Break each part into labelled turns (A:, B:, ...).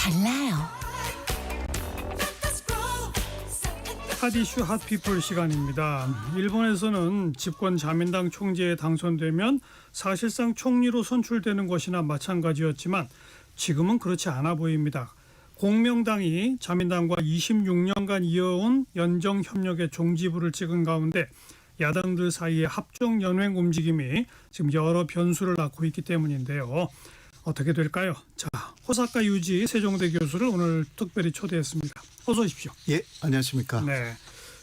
A: 달라요.
B: 핫이슈 핫피플 시간입니다. 일본에서는 집권 자민당 총재에 당선되면 사실상 총리로 선출되는 것이나 마찬가지였지만 지금은 그렇지 않아 보입니다. 공명당이 자민당과 26년간 이어온 연정 협력의 종지부를 찍은 가운데 야당들 사이의 합종 연횡 움직임이 지금 여러 변수를 낳고 있기 때문인데요. 어떻게 될까요? 자, 호사카 유지 세종대 교수를 오늘 특별히 초대했습니다. 어서 오십시오.
C: 예, 안녕하십니까.
B: 네,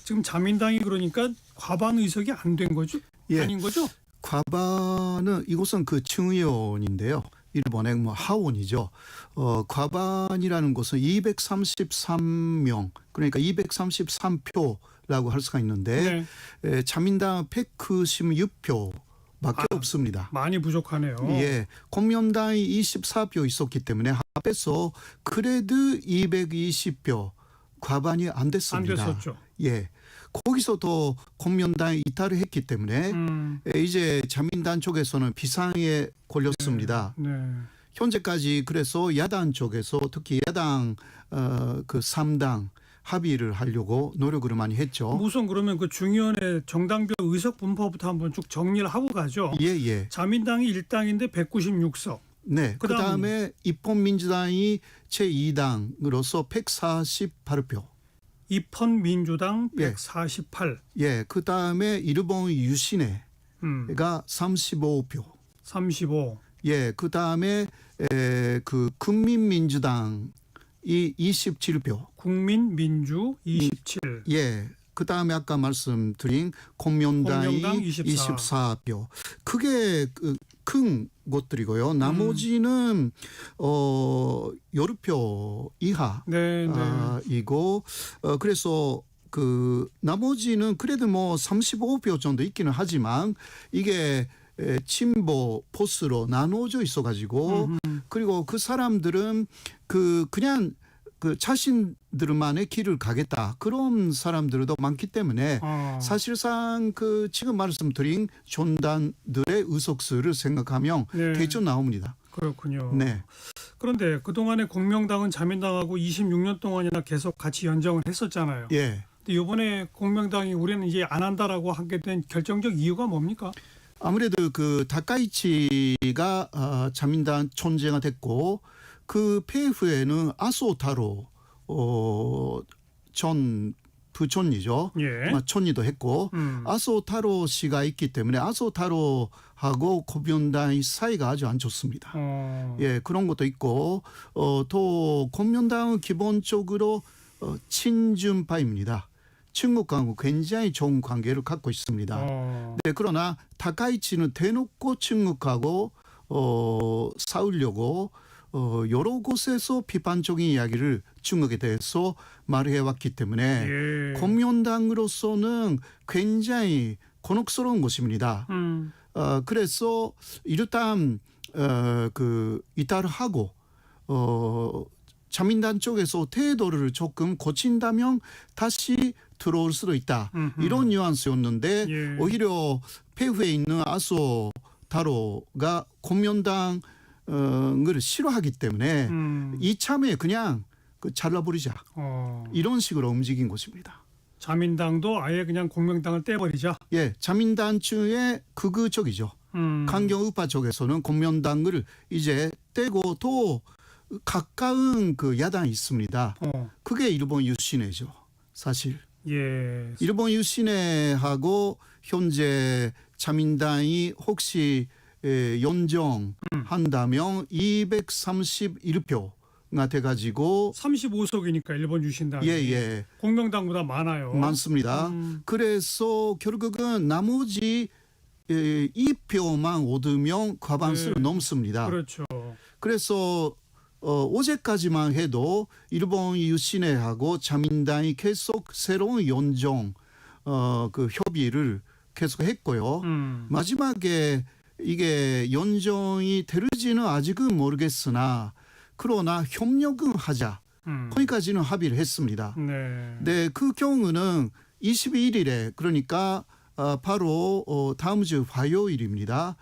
B: 지금 자민당이 그러니까 과반 의석이 안 된 거죠?
C: 예.
B: 아닌 거죠?
C: 과반은 이곳은 그 층의원인데요. 일본의 뭐 하원이죠. 과반이라는 것은 233명, 그러니까 233표라고 할 수가 있는데 자민당 196표. 밖에 없습니다.
B: 많이 부족하네요.
C: 예, 공명당이 24표 있었기 때문에 합해서 그래도 220표 과반이 안 됐습니다.
B: 안 됐었죠.
C: 예, 거기서도 공명당이 이탈을 했기 때문에 이제 자민당 쪽에서는 비상에 걸렸습니다.
B: 네.
C: 현재까지 그래서 야당 쪽에서 특히 야당 그 3당 합의를 하려고 노력을 많이 했죠.
B: 우선 그러면 그 중의원의 정당별 의석 분포부터 한번 쭉 정리를 하고 가죠.
C: 예.
B: 자민당이 1당인데 196석.
C: 네. 그다음에 입헌민주당이 제2당으로서 148표.
B: 입헌민주당 148.
C: 예. 그다음에 일본 유신회가 35표.
B: 35.
C: 예. 그다음에 그 국민민주당 이 27표.
B: 국민민주 27.
C: 예. 그다음에 아까 말씀드린 공명당이 24표. 그게 큰 곳들이고요. 나머지는 10표 이하 이고 그래서 그 나머지는 그래도 뭐 35표 정도 있기는 하지만 이게 친보 포스로 나눠져 있어가지고 그리고 그 사람들은 그냥 그 자신들만의 길을 가겠다 그런 사람들도 많기 때문에 사실상 그 지금 말씀드린 존단들의 의석수를 생각하면 대충 나옵니다.
B: 그렇군요.
C: 네.
B: 그런데 그동안에 공명당은 자민당하고 26년 동안이나 계속 같이 연정을 했었잖아요.
C: 예.
B: 근데 이번에 공명당이 우리는 이제 안 한다라고 하게 된 결정적 이유가 뭡니까?
C: 아무래도 그 다카이치가 자민당 총재가 됐고 그 폐후에는 아소타로 전 부총리죠. 총리도 했고 아소타로 씨가 있기 때문에 아소타로하고 공명당의 사이가 아주 안 좋습니다. 예, 그런 것도 있고 또 공명당은 기본적으로 친준파입니다. 중국하고 굉장히 좋은 관계를 갖고 있습니다. 네, 그러나 다카이치는 대놓고 중국하고 싸우려고 여러 곳에서 비판적인 이야기를 중국에 대해서 말해왔기 때문에 공명당으로서는 굉장히 곤혹스러운 것입니다. 그래서 일단 그 이탈을 하고 자민당 쪽에서 태도를 조금 고친다면 다시 들어올 수도 있다. 이런 뉘앙스였는데 오히려 폐후에 있는 아소타로가 공명당을 싫어하기 때문에 이참에 그냥 잘라버리자. 이런 식으로 움직인 것입니다.
B: 자민당도 아예 그냥 공명당을 떼버리자.
C: 예, 자민당 중에 극우쪽이죠. 강경우파 쪽에서는 공명당을 이제 떼고 또 가까운 그 야당이 있습니다. 그게 일본 유신회죠. 사실.
B: 예.
C: 일본 유신회하고 현재 자민당이 혹시 연정한다면 231표가 돼가지고
B: 35석이니까 일본 유신당이 공명당보다 많아요.
C: 많습니다. 그래서 결국은 나머지 2표만 얻으면 과반수를 넘습니다.
B: 그렇죠.
C: 그래서 어제까지만 해도 일본 유신회하고 자민당이 계속 새로운 연정 그 협의를 계속했고요. 마지막에 이게 연정이 되는지는 아직은 모르겠으나 그러나 협력은 하자. 거기까지는 합의를 했습니다. 네, 그 경우는 21일에 그러니까 바로 다음 주 화요일입니다.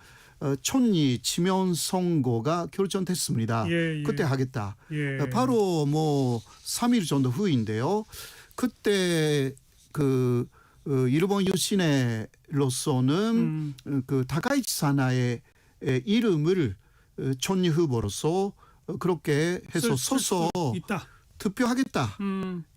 C: 촌리 지면 선거가 결정됐습니다.
B: 예, 예.
C: 그때 하겠다.
B: 예.
C: 바로 뭐 3일 정도 후인데요. 그때 그 일본 유신회로서는 그 다카이치 사나의 이름을 촌리 후보로서 그렇게 해서 서서
B: 있다.
C: 투표하겠다.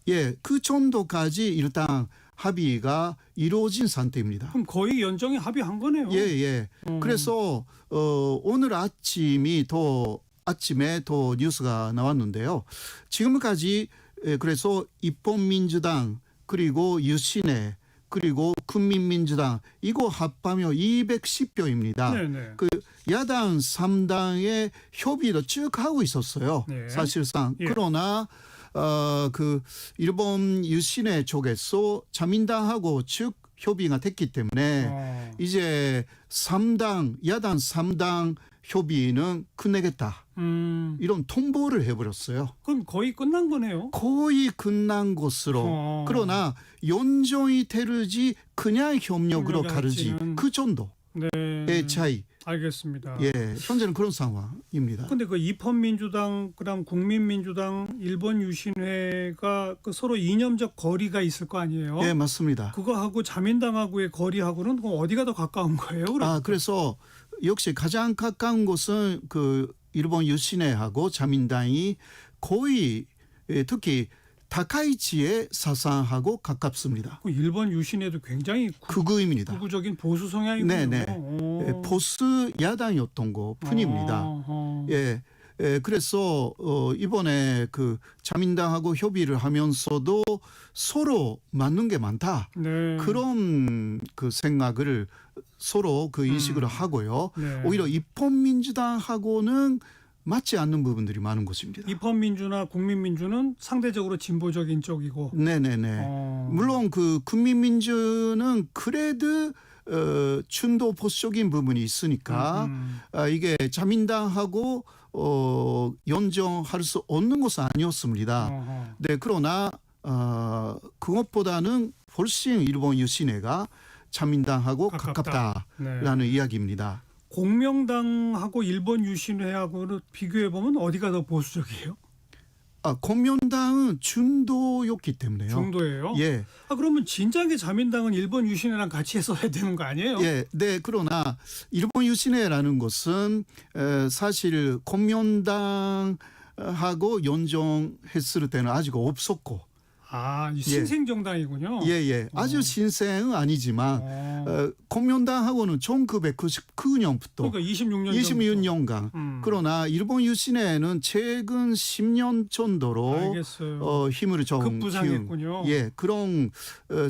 C: 예, 그 정도까지 일단 합의가 이루어진 상태입니다.
B: 그럼 거의 연정에 합의한 거네요.
C: 예, 예. 그래서 오늘 아침에 더 뉴스가 나왔는데요. 지금까지 그래서 입헌민주당 그리고 유신회 그리고 국민민주당 이거 합하면 210표입니다.
B: 네네.
C: 그 야당 3당의 협의도 쭉 하고 있었어요.
B: 네.
C: 사실상.
B: 예.
C: 그러나 그 일본 유신회 쪽에서 자민당하고 쭉 협의가 됐기 때문에 이제 야당 3당 협의는 끝내겠다. 이런 통보를 해버렸어요.
B: 그럼 거의 끝난 거네요.
C: 거의 끝난 것으로. 그러나 연정이 되르지 그냥 협력으로
B: 협력이
C: 가르지
B: 할지는.
C: 그 정도의
B: 네.
C: 차이.
B: 알겠습니다.
C: 예, 현재는 그런 상황입니다.
B: 근데 그 입헌민주당, 그다음 국민민주당, 일본 유신회가 그 서로 이념적 거리가 있을 거 아니에요?
C: 예, 맞습니다.
B: 그거하고 자민당하고의 거리하고는 그럼 어디가 더 가까운 거예요? 그럼?
C: 그래서 역시 가장 가까운 곳은 그 일본 유신회하고 자민당이 거의 특히 다카이치의 사상하고 가깝습니다.
B: 그 일본 유신회도 굉장히
C: 극우입니다.
B: 극우적인 보수 성향이군요.
C: 네네. 보수 야당이었던 거 뿐입니다. 예. 그래서 이번에 그 자민당하고 협의를 하면서도 서로 맞는 게 많다.
B: 네.
C: 그런 그 생각을 서로 그 인식을 하고요.
B: 네.
C: 오히려 입헌민주당하고는 맞지 않는 부분들이 많은 것입니다.
B: 입헌민주나 국민민주는 상대적으로 진보적인 쪽이고.
C: 네네네. 물론 그 국민민주는 그래도 중도 보수적인 부분이 있으니까 이게 자민당하고 연정할 수 없는 것은 아니었습니다. 네, 그러나 그것보다는 훨씬 일본 유신회가 자민당하고 가깝다라는 이야기입니다.
B: 공명당하고 일본 유신회하고는 비교해 보면 어디가 더 보수적이에요?
C: 공명당은 중도였기 때문에요.
B: 중도예요?
C: 예.
B: 그러면 진작에 자민당은 일본 유신회랑 같이 해서 해야 되는 거 아니에요?
C: 예, 네. 그러나 일본 유신회라는 것은 사실 공명당하고 연정했을 때는 아직 없었고.
B: 신생정당이군요.
C: 예. 아주 신생은 아니지만 공명당하고는 1999년부터
B: 그러니까 26년
C: 26년간 그러나 일본 유신회는 최근 10년 정도로
B: 알겠어요.
C: 힘을 좀
B: 급부상했군요.
C: 예, 그런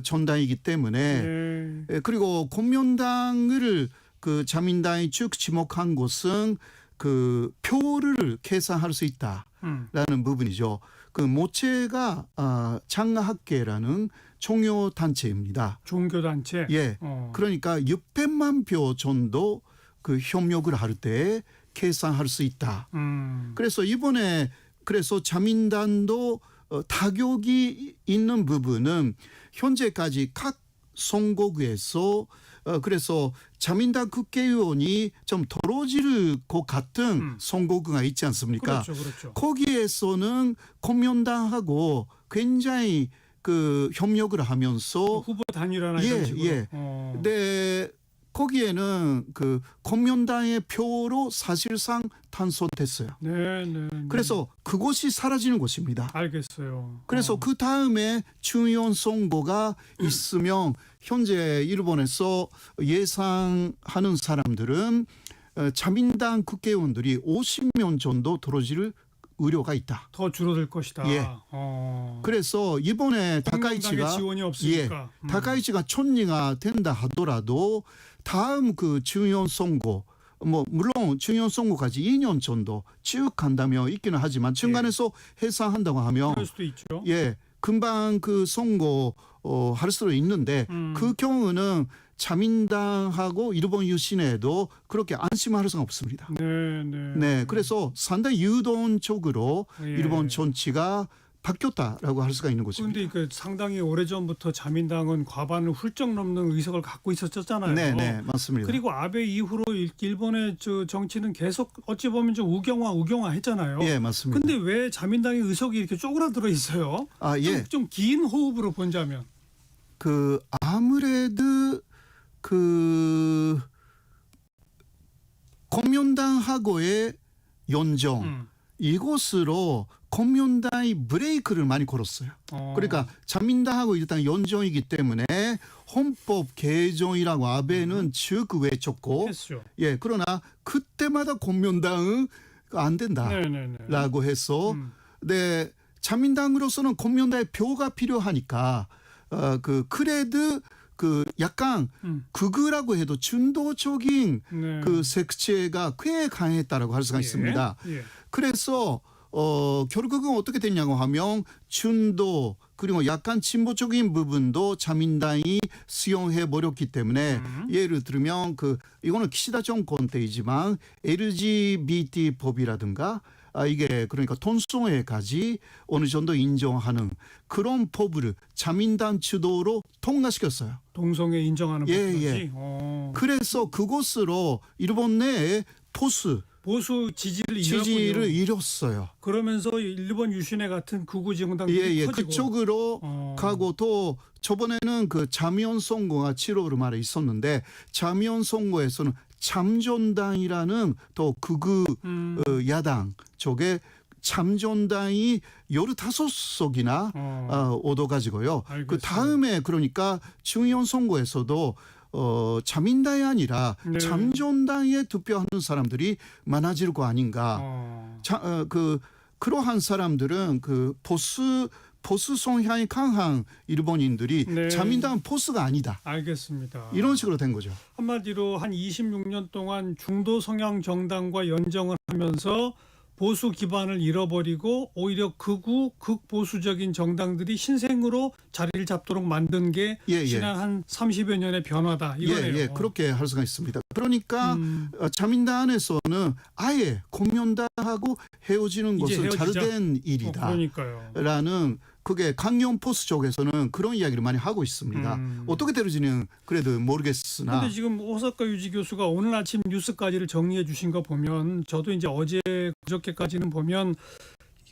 C: 정당이기 때문에 그리고 공명당을 그 자민당이 쭉 지목한 것은 그 표를 계산할 수 있다라는 부분이죠. 그 모체가 장학계라는 종교 단체입니다.
B: 종교 단체.
C: 예. 그러니까 600만 표 정도 그 협력을 할 때 계산할 수 있다. 그래서 이번에 자민당도 타격이 있는 부분은 현재까지 각 선거구에서 그래서 자민당 국회의원이 좀 떨어질 것 같은 선거구가 있지 않습니까?
B: 그렇죠.
C: 거기에서는 공명당하고 굉장히 그 협력을 하면서
B: 후보 단일화나 이런 식으로.
C: 네, 거기에는 그 공명당의 표로 사실상 당선됐어요.
B: 네.
C: 그래서 그것이 사라지는 것입니다.
B: 알겠어요.
C: 그래서 그 다음에 중요한 선거가 있으면 현재 일본에서 예상하는 사람들은 자민당 국회의원들이 50명 정도 떨어질 우려가 있다.
B: 더 줄어들 것이다.
C: 예. 그래서 이번에 다카이치가
B: 지원이 없으니까.
C: 다카이치가 촌리가 된다 하더라도 다음 그 중요한 선거 물론 중요한 선거까지 2년 정도 쭉 간다며 있기는 하지만 중간에서 해산한다고 하면
B: 그럴 수도 있죠.
C: 예, 금방 그 선거 할 수도 있는데 그 경우는 자민당하고 일본 유신회도 그렇게 안심할 수가 없습니다.
B: 네.
C: 네, 그래서 상당히 유동적으로 일본 정치가 바뀌었다라고 할 수가 있는 것입니다.
B: 그런데 그 상당히 오래전부터 자민당은 과반을 훌쩍 넘는 의석을 갖고 있었잖아요.
C: 네, 맞습니다.
B: 그리고 아베 이후로 일본의 저 정치는 계속 어찌 보면 좀 우경화 했잖아요.
C: 예, 맞습니다.
B: 근데 왜 자민당의 의석이 이렇게 쪼그라들어 있어요?
C: 아, 예.
B: 좀 긴 호흡으로 본다면.
C: 그 아무래도 그 공명당하고의 연정 이곳으로 공명당이 브레이크를 많이 걸었어요. 그러니까 자민당하고 일단 연정이기 때문에 헌법 개정이라고 아베는 즉 외쳤고,
B: 했죠.
C: 예, 그러나 그때마다 공명당은 안 된다라고 해서, 네, 자민당으로서는 공명당의 표가 필요하니까 그래도 그 약간 극우라고 해도 중도적인
B: 네.
C: 그 색채가 꽤 강했다라고 할 수가 있습니다.
B: 예.
C: 그래서 결국은 어떻게 됐냐고 하면 중도 그리고 약간 진보적인 부분도 자민당이 수용해 버렸기 때문에 예를 들면 그 이거는 키시다 정권 때이지만 LGBT 법이라든가 이게 그러니까 동성애까지 어느 정도 인정하는 그런 법을 자민당 주도로 통과시켰어요.
B: 동성애 인정하는
C: 예,
B: 법까지.
C: 예. 그래서 그것으로 일본 내에
B: 보수 지지를
C: 지지를
B: 잃었군요.
C: 잃었어요.
B: 그러면서 일본 유신회 같은 극우 정당들이
C: 예,
B: 커지고.
C: 그쪽으로 가고 또 저번에는 그 자미원 선거가 7월에 말에 있었는데 자미원 선거에서는 참전당이라는 또 극우 야당 쪽에 참전당이 15석이나 얻어가지고요.
B: 알겠어요.
C: 그 다음에 그러니까 중의원 선거에서도 자민당이 아니라
B: 네.
C: 참전당에 투표하는 사람들이 많아질 거 아닌가. 그러한 사람들은 그 보수 성향이 강한 일본인들이
B: 네.
C: 자민당은 보수가 아니다.
B: 알겠습니다.
C: 이런 식으로 된 거죠.
B: 한마디로 한 26년 동안 중도 성향 정당과 연정을 하면서 보수 기반을 잃어버리고 오히려 극보수적인 정당들이 신생으로 자리를 잡도록 만든 게
C: 예.
B: 지난 한 30여 년의 변화다 이거네요.
C: 예, 그렇게 할 수가 있습니다. 그러니까 자민당 안에서는 아예 공명당하고 헤어지는
B: 이제
C: 것은
B: 헤어지자.
C: 잘된 일이다.
B: 그러니까요.
C: 라는 그게 강경 포스 쪽에서는 그런 이야기를 많이 하고 있습니다. 어떻게 되는지는 그래도 모르겠으나.
B: 근데 지금 오사카 유지 교수가 오늘 아침 뉴스까지를 정리해 주신 거 보면 저도 이제 어제 그저께까지는 보면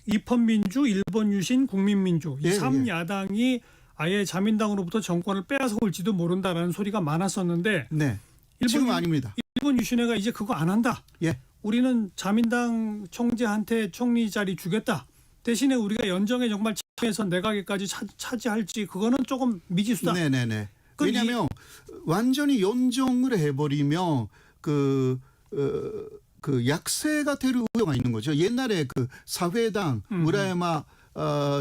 B: 입헌민주, 일본 유신, 국민민주 이
C: 예,
B: 3야당이 아예 자민당으로부터 정권을 빼앗아 올지도 모른다라는 소리가 많았었는데
C: 네. 지금 아닙니다.
B: 일본 유신회가 이제 그거 안 한다.
C: 예.
B: 우리는 자민당 총재한테 총리 자리 주겠다. 대신에 우리가 연정에 정말 참여해서 내각에까지 차지할지 그거는 조금 미지수다.
C: 네네네.
B: 그럼
C: 왜냐하면 완전히 연정을 해버리면 그 약세가 될 우려가 있는 거죠. 옛날에 그 사회당 무라야마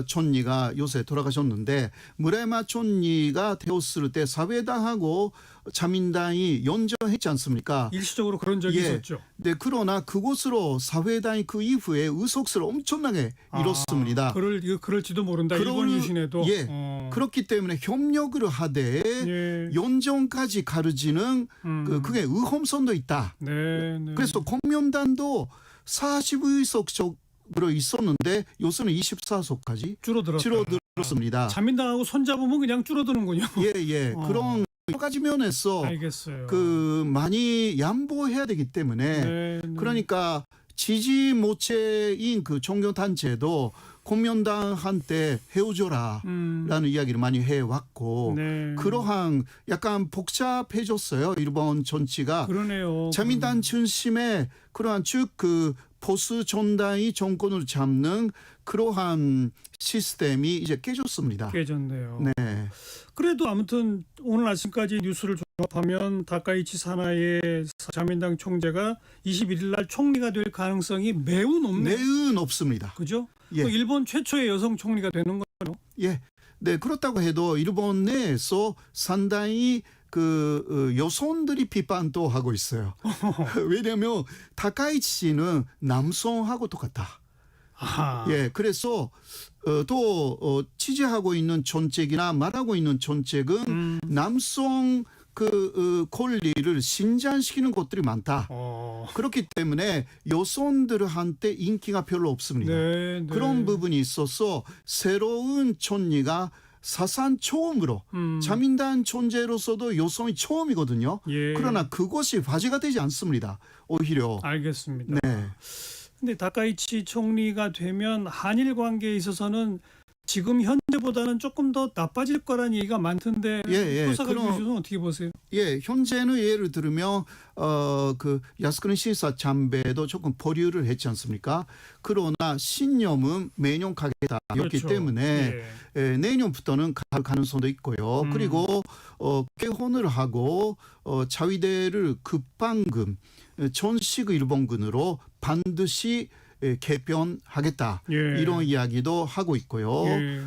C: 촌리가 요새 돌아가셨는데 무라야마 촌리가 되었을 때 사회당하고 자민당이 연정했지 않습니까?
B: 일시적으로 그런 적이 있었죠.
C: 네, 그러나 그곳으로 사회당이 그 이후에 의석수를 엄청나게 잃었습니다.
B: 그럴지도 모른다. 일본 유신에도.
C: 예. 그렇기 때문에 협력을 하되
B: 예.
C: 연정까지 가르지는 그게 의험성도 있다.
B: 네.
C: 그래서 공명단도 40의석 쪽으로 있었는데 요새는 24석까지 줄어들었습니다.
B: 자민당하고 손잡으면 그냥 줄어드는군요.
C: 예. 그런 여러 가지 면에서
B: 알겠어요.
C: 많이 양보해야 되기 때문에
B: 네.
C: 그러니까 지지 모체인 그 종교 단체도 공명당한테 헤어져라라는 이야기를 많이 해왔고
B: 네.
C: 그러한 약간 복잡해졌어요. 일본 정치가.
B: 그러네요.
C: 자민당 중심의 그러한 쭉 그 보수 정당이 정권을 잡는 그러한 시스템이 이제 깨졌습니다.
B: 깨졌네요.
C: 네.
B: 그래도 아무튼 오늘 아침까지 뉴스를 종합하면 다카이치 사나의 자민당 총재가 21일 날 총리가 될 가능성이 매우 높네요.
C: 매우 높습니다.
B: 그죠?
C: 예.
B: 일본 최초의 여성 총리가 되는 거죠.
C: 예. 네, 그렇다고 해도 일본 내에서 상당히 그 여성들이 비판도 하고 있어요. 왜냐하면 다카이치 씨는 남성하고 똑같다.
B: 아하.
C: 예, 그래서 또 취재하고 있는 정책이나 말하고 있는 정책은 남성 그 권리를 신장시키는 곳들이 많다. 그렇기 때문에 여성들한테 인기가 별로 없습니다.
B: 네, 네.
C: 그런 부분이 있어서 새로운 촌리가 사상 처음으로 자민당 존재로서도 여성이 처음이거든요.
B: 예.
C: 그러나 그것이 화제가 되지 않습니다. 오히려.
B: 알겠습니다.
C: 네.
B: 근데 다카이치 총리가 되면 한일 관계에 있어서는 지금 현재보다는 조금 더 나빠질 거라는 얘기가 많던데 호사카 교수는 어떻게 보세요?
C: 예, 현재는 예를 들면 그 야스쿠니 시사 잠배도 조금 보류를 했지 않습니까? 그러나 신념은 매년 가겠다였기
B: 그렇죠.
C: 때문에
B: 예.
C: 내년부터는 갈 가능성도 있고요. 그리고 개헌을 하고 자위대를 급방금 전식 일본군으로 반드시 개편하겠다.
B: 예.
C: 이런 이야기도 하고 있고요.
B: 예.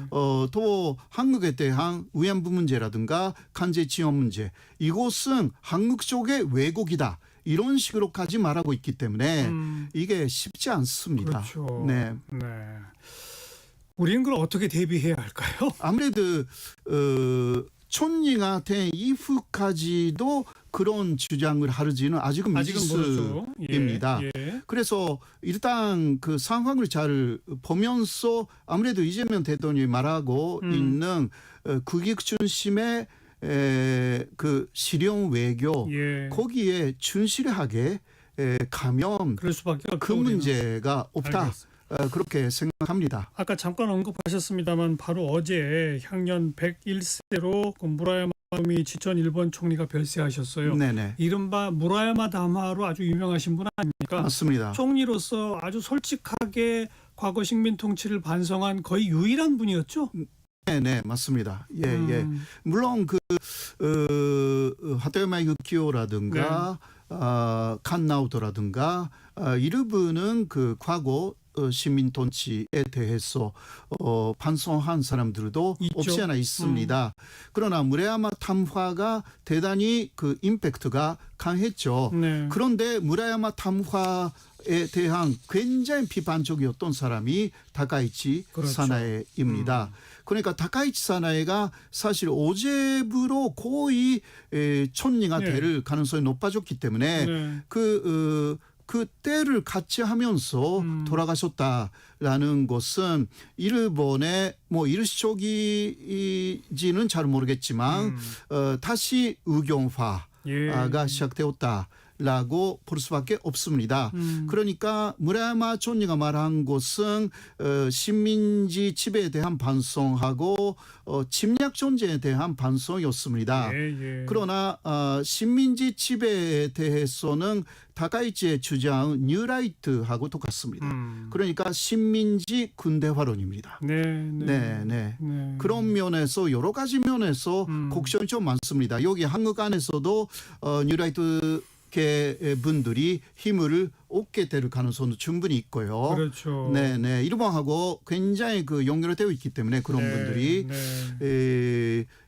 C: 또 한국에 대한 위안부 문제라든가 간제 지원 문제 이곳은 한국 쪽의 왜곡이다. 이런 식으로까지 말하고 있기 때문에 이게 쉽지 않습니다.
B: 그렇죠.
C: 네.
B: 네. 우리는 그걸 어떻게 대비해야 할까요?
C: 아무래도 촌리가 된 이후까지도 그런 주장을 하지는 아직은 미지수입니다.
B: 예.
C: 그래서 일단 그 상황을 잘 보면서 아무래도 이재명 대통령이 말하고 있는 국익 중심의 그 실용 외교
B: 예.
C: 거기에 충실하게 가면
B: 그럴 수밖에 없죠.
C: 그
B: 우리는.
C: 문제가 없다.
B: 알겠습니다.
C: 그렇게 생각합니다.
B: 아까 잠깐 언급하셨습니다만 바로 어제 향년 101세로 그 무라야마미 지천 일본 총리가 별세하셨어요.
C: 네네.
B: 이른바 무라야마 담화로 아주 유명하신 분 아닙니까?
C: 맞습니다.
B: 총리로서 아주 솔직하게 과거 식민 통치를 반성한 거의 유일한 분이었죠.
C: 네, 맞습니다. 예. 물론 그 하토야마 유키오라든가 칸나우토라든가 이르부는 그 과거 시민 통치에 대해서 반성한 사람들도
B: 있죠.
C: 없지 않아 있습니다. 그러나 무라야마 담화가 대단히 그 임팩트가 강했죠.
B: 네.
C: 그런데 무라야마 담화에 대한 굉장히 비판적이었던 사람이 다카이치
B: 그렇죠.
C: 사나에입니다. 그러니까 다카이치 사나에가 사실 오제부로 거의 촌리가
B: 네.
C: 될 가능성이 높아졌기 때문에
B: 네.
C: 그 때를 같이 하면서 돌아가셨다라는 것은 일본의 뭐 일시적이지는 잘 모르겠지만 다시 의경화가 시작되었다라고 볼 수밖에 없습니다. 그러니까 무라야마 총리가 말한 것은 식민지 지배에 대한 반성하고 침략 존재에 대한 반성이었습니다.
B: 예.
C: 그러나 식민지 지배에 대해서는 다카이치의 주장은 뉴라이트하고 똑같습니다. 그러니까 식민지 군대화론입니다. 네. 그런 면에서 여러 가지 면에서 곡선이 좀 많습니다. 여기 한국 안에서도 뉴라이트 계 분들이 힘을 얻게 될 가능성도 충분히 있고요.
B: 그렇죠.
C: 네. 일본하고 굉장히 그 연결되어 있기 때문에 그런 분들이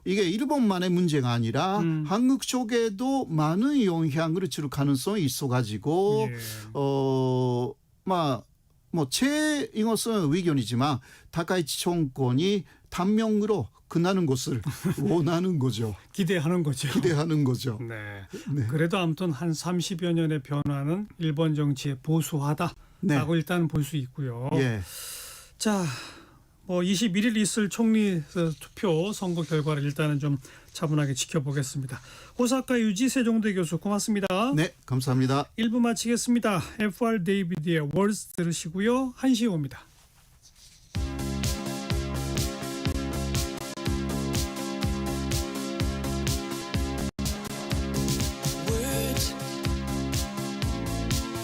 C: 이게 일본만의 문제가 아니라 한국 쪽에도 많은 영향을 줄 가능성이 있어가지고 제 이것은 의견이지만 다카이치 정권이 단명으로 끝나는 것을 원하는 거죠.
B: 기대하는 거죠.
C: 네.
B: 그래도 아무튼 한 30여 년의 변화는 일본 정치의 보수화다라고
C: 네.
B: 일단 볼 수 있고요.
C: 예.
B: 자, 뭐 21일 있을 총리 투표 선거 결과를 일단은 좀 차분하게 지켜보겠습니다. 호사카 유지 세종대 교수 고맙습니다.
C: 네, 감사합니다.
B: 1부 마치겠습니다. FR 데이비드의 월스 들으시고요. 1시에 옵니다.